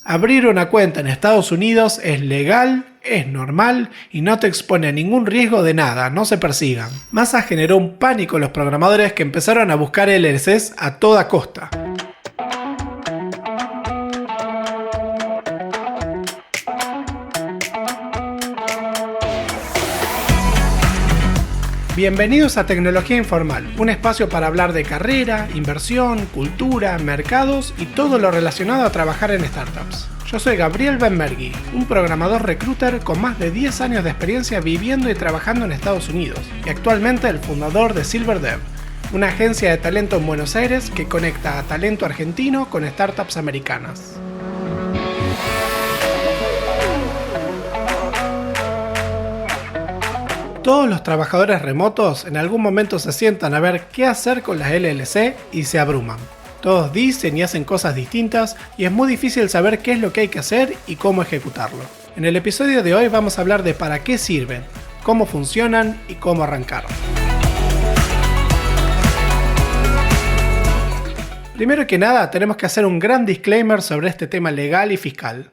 Abrir una cuenta en Estados Unidos es legal, es normal y no te expone a ningún riesgo de nada, no se persigan. Masa generó un pánico en los programadores que empezaron a buscar LLCs a toda costa. Bienvenidos a Tecnología Informal, un espacio para hablar de carrera, inversión, cultura, mercados y todo lo relacionado a trabajar en startups. Yo soy Gabriel Benmergui, un programador recruiter con más de 10 años de experiencia viviendo y trabajando en Estados Unidos, y actualmente el fundador de SilverDev, una agencia de talento en Buenos Aires que conecta a talento argentino con startups americanas. Todos los trabajadores remotos en algún momento se sientan a ver qué hacer con las LLC y se abruman. Todos dicen y hacen cosas distintas y es muy difícil saber qué es lo que hay que hacer y cómo ejecutarlo. En el episodio de hoy vamos a hablar de para qué sirven, cómo funcionan y cómo arrancar. Primero que nada, tenemos que hacer un gran disclaimer sobre este tema legal y fiscal.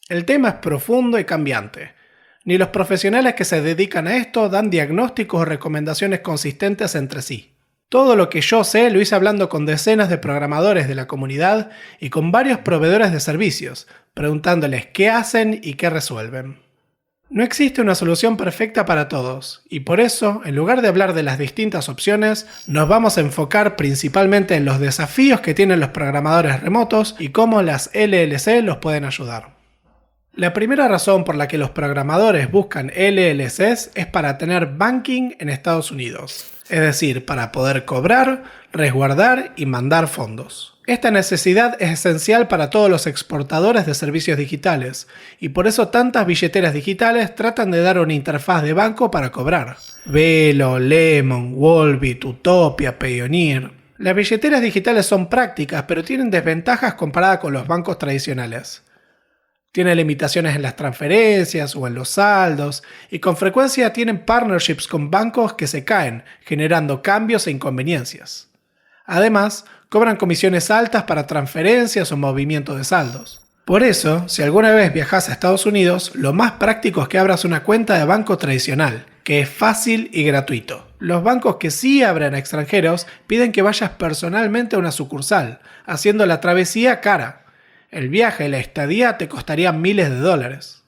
El tema es profundo y cambiante. Ni los profesionales que se dedican a esto dan diagnósticos o recomendaciones consistentes entre sí. Todo lo que yo sé lo hice hablando con decenas de programadores de la comunidad y con varios proveedores de servicios, preguntándoles qué hacen y qué resuelven. No existe una solución perfecta para todos, y por eso, en lugar de hablar de las distintas opciones, nos vamos a enfocar principalmente en los desafíos que tienen los programadores remotos y cómo las LLC los pueden ayudar. La primera razón por la que los programadores buscan LLCs es para tener banking en Estados Unidos, es decir, para poder cobrar, resguardar y mandar fondos. Esta necesidad es esencial para todos los exportadores de servicios digitales, y por eso tantas billeteras digitales tratan de dar una interfaz de banco para cobrar. Velo, Lemon, Wallbit, Utopia, Payoneer. Las billeteras digitales son prácticas, pero tienen desventajas comparadas con los bancos tradicionales. Tienen limitaciones en las transferencias o en los saldos y con frecuencia tienen partnerships con bancos que se caen, generando cambios e inconveniencias. Además, cobran comisiones altas para transferencias o movimiento de saldos. Por eso, si alguna vez viajas a Estados Unidos, lo más práctico es que abras una cuenta de banco tradicional, que es fácil y gratuito. Los bancos que sí abren a extranjeros piden que vayas personalmente a una sucursal, haciendo la travesía cara. El viaje y la estadía te costarían miles de dólares.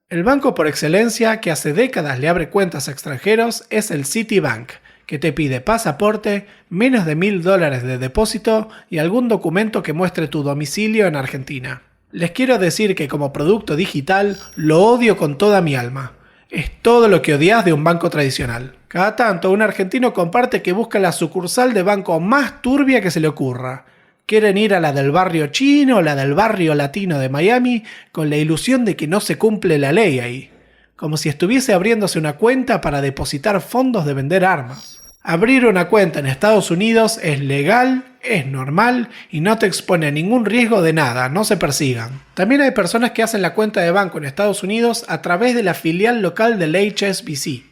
El banco por excelencia que hace décadas le abre cuentas a extranjeros es el Citibank, que te pide pasaporte, menos de $1.000 de depósito y algún documento que muestre tu domicilio en Argentina. Les quiero decir que como producto digital lo odio con toda mi alma. Es todo lo que odias de un banco tradicional. Cada tanto un argentino comparte que busca la sucursal de banco más turbia que se le ocurra. Quieren ir a la del barrio chino o la del barrio latino de Miami con la ilusión de que no se cumple la ley ahí. Como si estuviese abriéndose una cuenta para depositar fondos de vender armas. Abrir una cuenta en Estados Unidos es legal, es normal y no te expone a ningún riesgo de nada, no se persigan. También hay personas que hacen la cuenta de banco en Estados Unidos a través de la filial local del HSBC.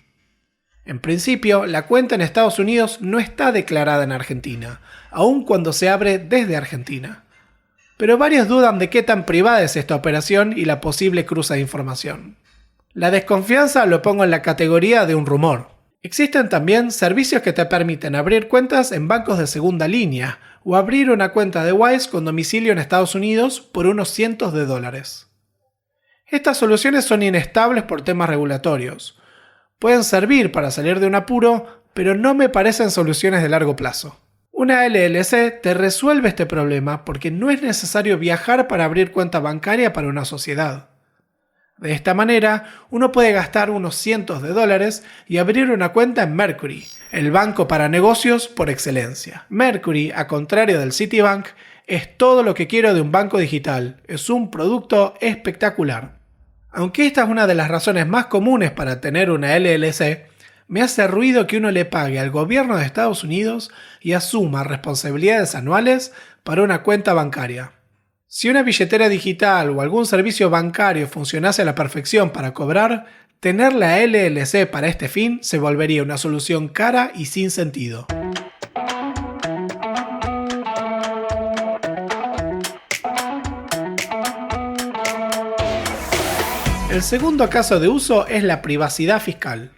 En principio, la cuenta en Estados Unidos no está declarada en Argentina, aun cuando se abre desde Argentina. Pero varios dudan de qué tan privada es esta operación y la posible cruza de información. La desconfianza lo pongo en la categoría de un rumor. Existen también servicios que te permiten abrir cuentas en bancos de segunda línea o abrir una cuenta de Wise con domicilio en Estados Unidos por unos cientos de dólares. Estas soluciones son inestables por temas regulatorios. Pueden servir para salir de un apuro, pero no me parecen soluciones de largo plazo. Una LLC te resuelve este problema porque no es necesario viajar para abrir cuenta bancaria para una sociedad. De esta manera, uno puede gastar unos cientos de dólares y abrir una cuenta en Mercury, el banco para negocios por excelencia. Mercury, a contrario del Citibank, es todo lo que quiero de un banco digital. Es un producto espectacular. Aunque esta es una de las razones más comunes para tener una LLC, me hace ruido que uno le pague al gobierno de Estados Unidos y asuma responsabilidades anuales para una cuenta bancaria. Si una billetera digital o algún servicio bancario funcionase a la perfección para cobrar, tener la LLC para este fin se volvería una solución cara y sin sentido. El segundo caso de uso es la privacidad fiscal.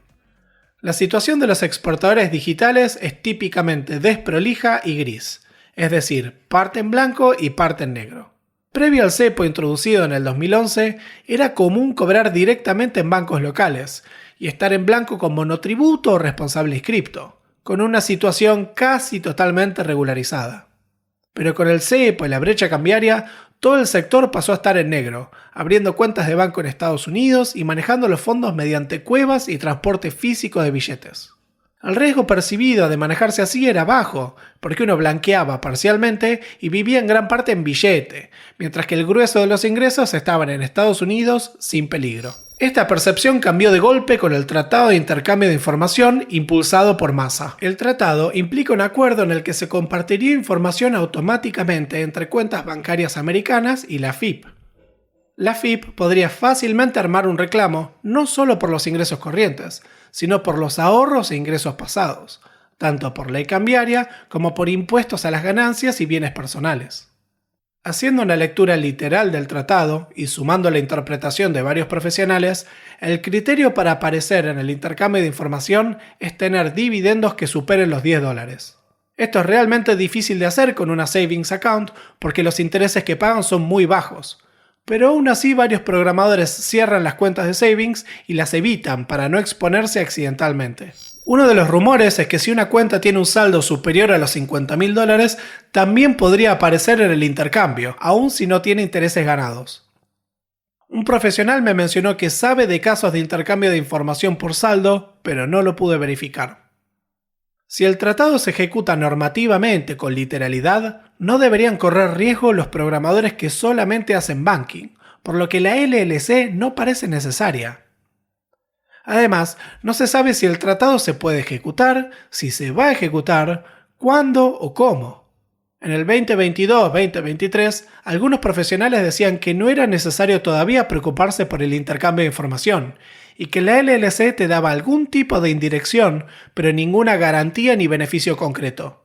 La situación de los exportadores digitales es típicamente desprolija y gris, es decir, parte en blanco y parte en negro. Previo al cepo introducido en el 2011, era común cobrar directamente en bancos locales y estar en blanco con monotributo o responsable inscripto, con una situación casi totalmente regularizada. Pero con el cepo y la brecha cambiaria, todo el sector pasó a estar en negro, abriendo cuentas de banco en Estados Unidos y manejando los fondos mediante cuevas y transporte físico de billetes. El riesgo percibido de manejarse así era bajo, porque uno blanqueaba parcialmente y vivía en gran parte en billete, mientras que el grueso de los ingresos estaban en Estados Unidos sin peligro. Esta percepción cambió de golpe con el Tratado de Intercambio de Información impulsado por Massa. El tratado implica un acuerdo en el que se compartiría información automáticamente entre cuentas bancarias americanas y la FIP. La FIP podría fácilmente armar un reclamo no solo por los ingresos corrientes, sino por los ahorros e ingresos pasados, tanto por ley cambiaria como por impuestos a las ganancias y bienes personales. Haciendo una lectura literal del tratado y sumando la interpretación de varios profesionales, el criterio para aparecer en el intercambio de información es tener dividendos que superen los $10. Esto es realmente difícil de hacer con una savings account porque los intereses que pagan son muy bajos, pero aún así varios programadores cierran las cuentas de savings y las evitan para no exponerse accidentalmente. Uno de los rumores es que si una cuenta tiene un saldo superior a los $50.000, también podría aparecer en el intercambio, aun si no tiene intereses ganados. Un profesional me mencionó que sabe de casos de intercambio de información por saldo, pero no lo pude verificar. Si el tratado se ejecuta normativamente con literalidad, no deberían correr riesgo los programadores que solamente hacen banking, por lo que la LLC no parece necesaria. Además, no se sabe si el tratado se puede ejecutar, si se va a ejecutar, cuándo o cómo. En el 2022-2023, algunos profesionales decían que no era necesario todavía preocuparse por el intercambio de información y que la LLC te daba algún tipo de indirección, pero ninguna garantía ni beneficio concreto.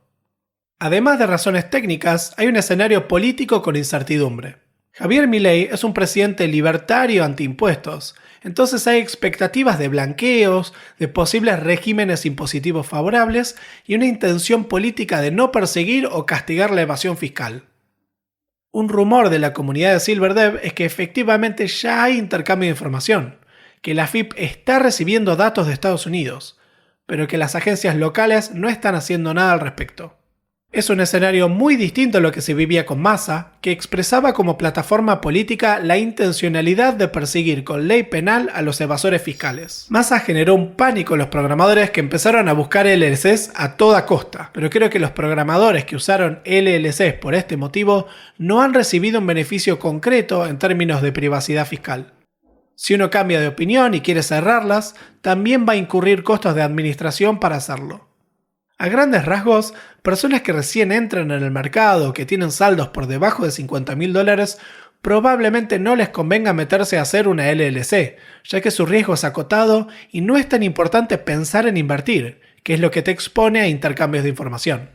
Además de razones técnicas, hay un escenario político con incertidumbre. Javier Milei es un presidente libertario antiimpuestos, entonces hay expectativas de blanqueos, de posibles regímenes impositivos favorables y una intención política de no perseguir o castigar la evasión fiscal. Un rumor de la comunidad de Silverdev es que efectivamente ya hay intercambio de información, que la FIP está recibiendo datos de Estados Unidos, pero que las agencias locales no están haciendo nada al respecto. Es un escenario muy distinto a lo que se vivía con Massa, que expresaba como plataforma política la intencionalidad de perseguir con ley penal a los evasores fiscales. Massa generó un pánico en los programadores que empezaron a buscar LLCs a toda costa, pero creo que los programadores que usaron LLCs por este motivo no han recibido un beneficio concreto en términos de privacidad fiscal. Si uno cambia de opinión y quiere cerrarlas, también va a incurrir costos de administración para hacerlo. A grandes rasgos, personas que recién entran en el mercado o que tienen saldos por debajo de $50.000 probablemente no les convenga meterse a hacer una LLC, ya que su riesgo es acotado y no es tan importante pensar en invertir, que es lo que te expone a intercambios de información.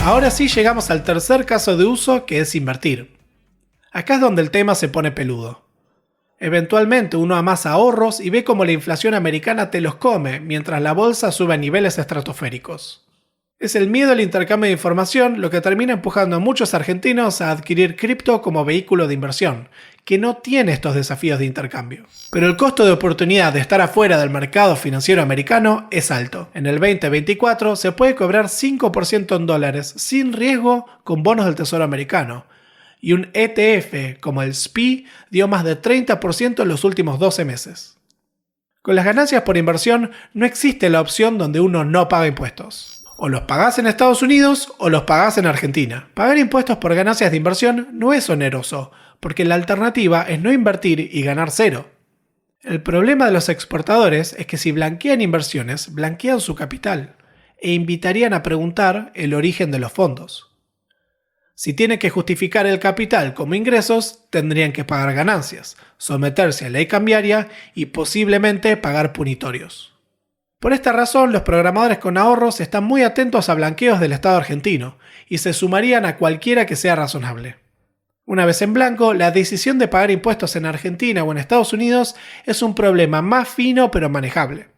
Ahora sí llegamos al tercer caso de uso, que es invertir. Acá es donde el tema se pone peludo. Eventualmente uno amasa ahorros y ve cómo la inflación americana te los come mientras la bolsa sube a niveles estratosféricos. Es el miedo al intercambio de información lo que termina empujando a muchos argentinos a adquirir cripto como vehículo de inversión, que no tiene estos desafíos de intercambio. Pero el costo de oportunidad de estar afuera del mercado financiero americano es alto. En el 2024 se puede cobrar 5% en dólares sin riesgo con bonos del Tesoro americano, y un ETF como el SPY dio más de 30% en los últimos 12 meses. Con las ganancias por inversión no existe la opción donde uno no paga impuestos. O los pagás en Estados Unidos o los pagás en Argentina. Pagar impuestos por ganancias de inversión no es oneroso, porque la alternativa es no invertir y ganar cero. El problema de los exportadores es que si blanquean inversiones, blanquean su capital e invitarían a preguntar el origen de los fondos. Si tienen que justificar el capital como ingresos, tendrían que pagar ganancias, someterse a ley cambiaria y posiblemente pagar punitorios. Por esta razón, los programadores con ahorros están muy atentos a blanqueos del Estado argentino y se sumarían a cualquiera que sea razonable. Una vez en blanco, la decisión de pagar impuestos en Argentina o en Estados Unidos es un problema más fino pero manejable.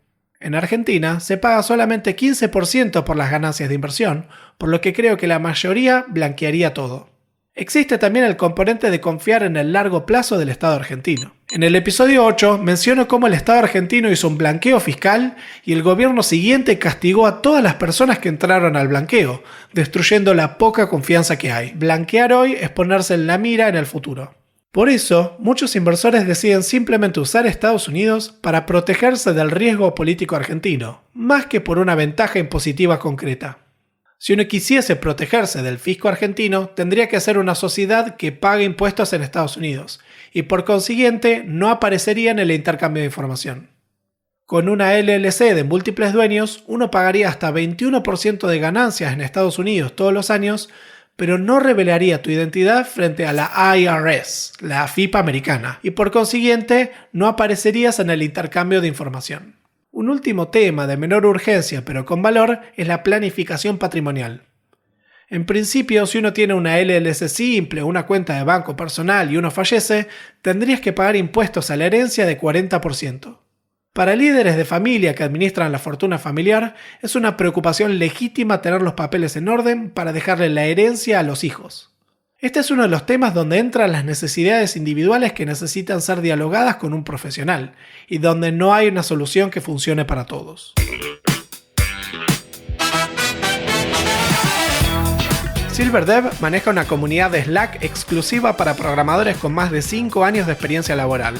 En Argentina se paga solamente 15% por las ganancias de inversión, por lo que creo que la mayoría blanquearía todo. Existe también el componente de confiar en el largo plazo del Estado argentino. En el episodio 8 menciono cómo el Estado argentino hizo un blanqueo fiscal y el gobierno siguiente castigó a todas las personas que entraron al blanqueo, destruyendo la poca confianza que hay. Blanquear hoy es ponerse en la mira en el futuro. Por eso, muchos inversores deciden simplemente usar Estados Unidos para protegerse del riesgo político argentino, más que por una ventaja impositiva concreta. Si uno quisiese protegerse del fisco argentino, tendría que ser una sociedad que pague impuestos en Estados Unidos, y por consiguiente no aparecería en el intercambio de información. Con una LLC de múltiples dueños, uno pagaría hasta 21% de ganancias en Estados Unidos todos los años, pero no revelaría tu identidad frente a la IRS, la FIP americana, y por consiguiente no aparecerías en el intercambio de información. Un último tema de menor urgencia pero con valor es la planificación patrimonial. En principio, si uno tiene una LLC simple o una cuenta de banco personal y uno fallece, tendrías que pagar impuestos a la herencia de 40%. Para líderes de familia que administran la fortuna familiar, es una preocupación legítima tener los papeles en orden para dejarle la herencia a los hijos. Este es uno de los temas donde entran las necesidades individuales que necesitan ser dialogadas con un profesional y donde no hay una solución que funcione para todos. SilverDev maneja una comunidad de Slack exclusiva para programadores con más de 5 años de experiencia laboral,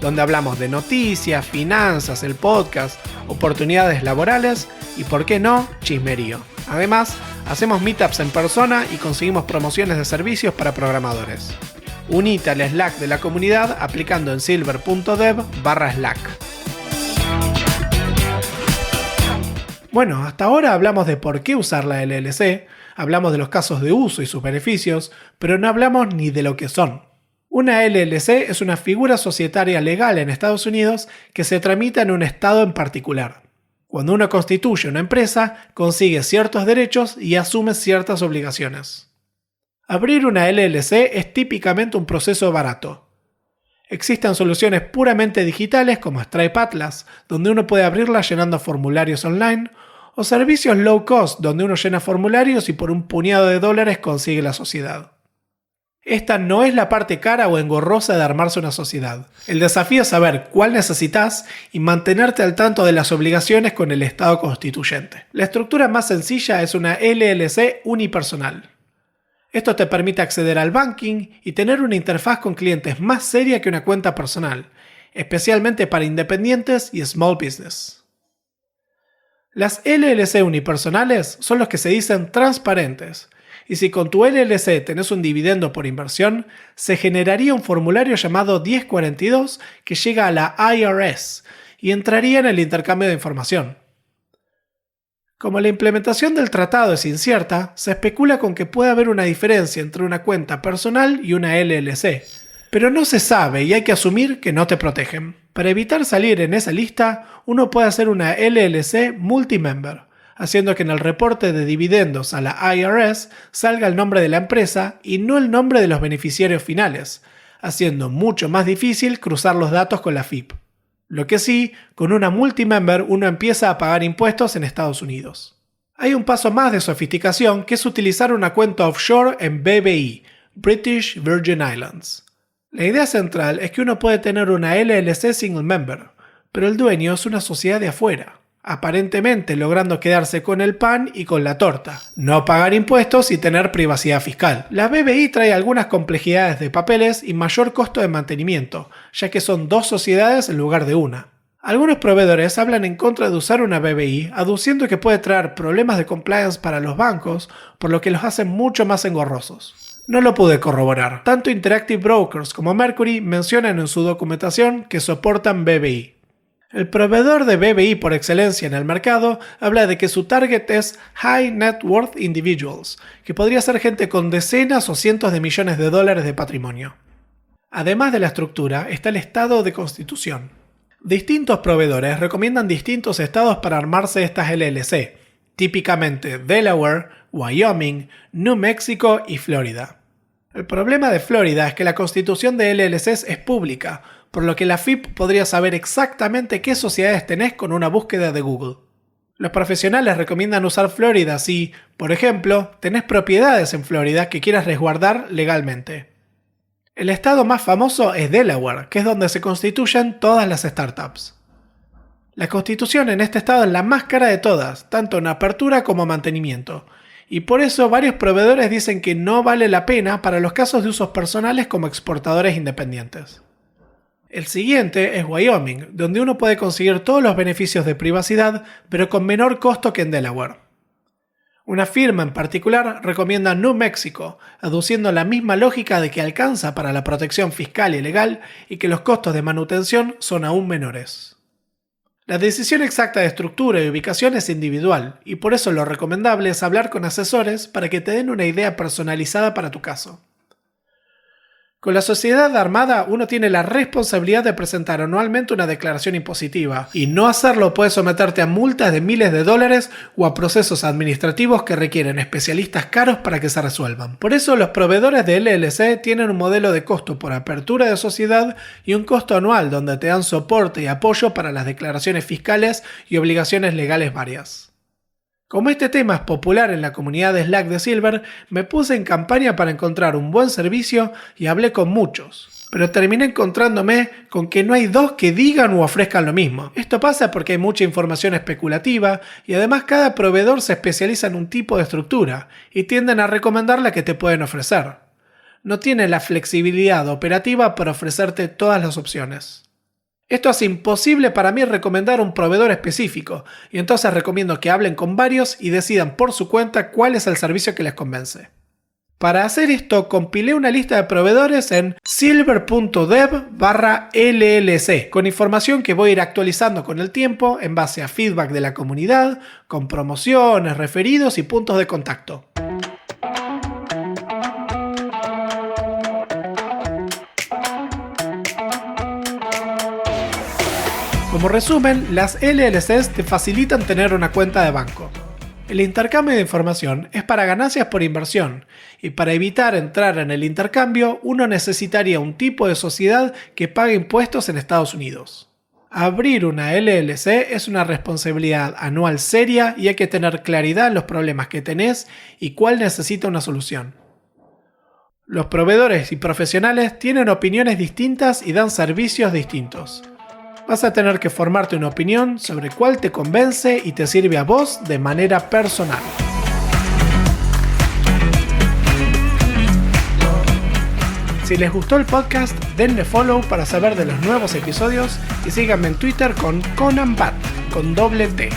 donde hablamos de noticias, finanzas, el podcast, oportunidades laborales y, por qué no, chismerío. Además, hacemos meetups en persona y conseguimos promociones de servicios para programadores. Unite al Slack de la comunidad aplicando en silver.dev/Slack. Bueno, hasta ahora hablamos de por qué usar la LLC, hablamos de los casos de uso y sus beneficios, pero no hablamos ni de lo que son. Una LLC es una figura societaria legal en Estados Unidos que se tramita en un estado en particular. Cuando uno constituye una empresa, consigue ciertos derechos y asume ciertas obligaciones. Abrir una LLC es típicamente un proceso barato. Existen soluciones puramente digitales como Stripe Atlas, donde uno puede abrirla llenando formularios online, o servicios low cost, donde uno llena formularios y por un puñado de dólares consigue la sociedad. Esta no es la parte cara o engorrosa de armarse una sociedad. El desafío es saber cuál necesitas y mantenerte al tanto de las obligaciones con el Estado constituyente. La estructura más sencilla es una LLC unipersonal. Esto te permite acceder al banking y tener una interfaz con clientes más seria que una cuenta personal, especialmente para independientes y small business. Las LLC unipersonales son los que se dicen transparentes, y si con tu LLC tenés un dividendo por inversión, se generaría un formulario llamado 1042 que llega a la IRS y entraría en el intercambio de información. Como la implementación del tratado es incierta, se especula con que puede haber una diferencia entre una cuenta personal y una LLC, pero no se sabe y hay que asumir que no te protegen. Para evitar salir en esa lista, uno puede hacer una LLC multimember, haciendo que en el reporte de dividendos a la IRS salga el nombre de la empresa y no el nombre de los beneficiarios finales, haciendo mucho más difícil cruzar los datos con la FIP. Lo que sí, con una multimember uno empieza a pagar impuestos en Estados Unidos. Hay un paso más de sofisticación que es utilizar una cuenta offshore en BVI, British Virgin Islands. La idea central es que uno puede tener una LLC single member, pero el dueño es una sociedad de afuera, aparentemente logrando quedarse con el pan y con la torta, no pagar impuestos y tener privacidad fiscal. La BVI trae algunas complejidades de papeles y mayor costo de mantenimiento, ya que son 2 sociedades en lugar de una. Algunos proveedores hablan en contra de usar una BVI, aduciendo que puede traer problemas de compliance para los bancos, por lo que los hacen mucho más engorrosos. No lo pude corroborar. Tanto Interactive Brokers como Mercury mencionan en su documentación que soportan BVI. El proveedor de BVI por excelencia en el mercado habla de que su target es High Net Worth Individuals, que podría ser gente con decenas o cientos de millones de dólares de patrimonio. Además de la estructura, está el estado de constitución. Distintos proveedores recomiendan distintos estados para armarse estas LLC, típicamente Delaware, Wyoming, New Mexico y Florida. El problema de Florida es que la constitución de LLCs es pública, por lo que la FIP podría saber exactamente qué sociedades tenés con una búsqueda de Google. Los profesionales recomiendan usar Florida si, por ejemplo, tenés propiedades en Florida que quieras resguardar legalmente. El estado más famoso es Delaware, que es donde se constituyen todas las startups. La constitución en este estado es la más cara de todas, tanto en apertura como mantenimiento, y por eso varios proveedores dicen que no vale la pena para los casos de usos personales como exportadores independientes. El siguiente es Wyoming, donde uno puede conseguir todos los beneficios de privacidad, pero con menor costo que en Delaware. Una firma en particular recomienda New Mexico, aduciendo la misma lógica de que alcanza para la protección fiscal y legal y que los costos de manutención son aún menores. La decisión exacta de estructura y ubicación es individual, y por eso lo recomendable es hablar con asesores para que te den una idea personalizada para tu caso. Con la sociedad armada uno tiene la responsabilidad de presentar anualmente una declaración impositiva, y no hacerlo puede someterte a multas de miles de dólares o a procesos administrativos que requieren especialistas caros para que se resuelvan. Por eso los proveedores de LLC tienen un modelo de costo por apertura de sociedad y un costo anual donde te dan soporte y apoyo para las declaraciones fiscales y obligaciones legales varias. Como este tema es popular en la comunidad de Slack de Silver, me puse en campaña para encontrar un buen servicio y hablé con muchos. Pero terminé encontrándome con que no hay dos que digan o ofrezcan lo mismo. Esto pasa porque hay mucha información especulativa y además cada proveedor se especializa en un tipo de estructura y tienden a recomendar la que te pueden ofrecer. No tienen la flexibilidad operativa para ofrecerte todas las opciones. Esto hace imposible para mí recomendar un proveedor específico, y entonces recomiendo que hablen con varios y decidan por su cuenta cuál es el servicio que les convence. Para hacer esto, compilé una lista de proveedores en silver.dev/LLC, con información que voy a ir actualizando con el tiempo en base a feedback de la comunidad, con promociones, referidos y puntos de contacto. Como resumen, las LLCs te facilitan tener una cuenta de banco. El intercambio de información es para ganancias por inversión, y para evitar entrar en el intercambio, uno necesitaría un tipo de sociedad que pague impuestos en Estados Unidos. Abrir una LLC es una responsabilidad anual seria y hay que tener claridad en los problemas que tenés y cuál necesita una solución. Los proveedores y profesionales tienen opiniones distintas y dan servicios distintos. Vas a tener que formarte una opinión sobre cuál te convence y te sirve a vos de manera personal. Si les gustó el podcast, denle follow para saber de los nuevos episodios y síganme en Twitter con Conan Bat, con doble T.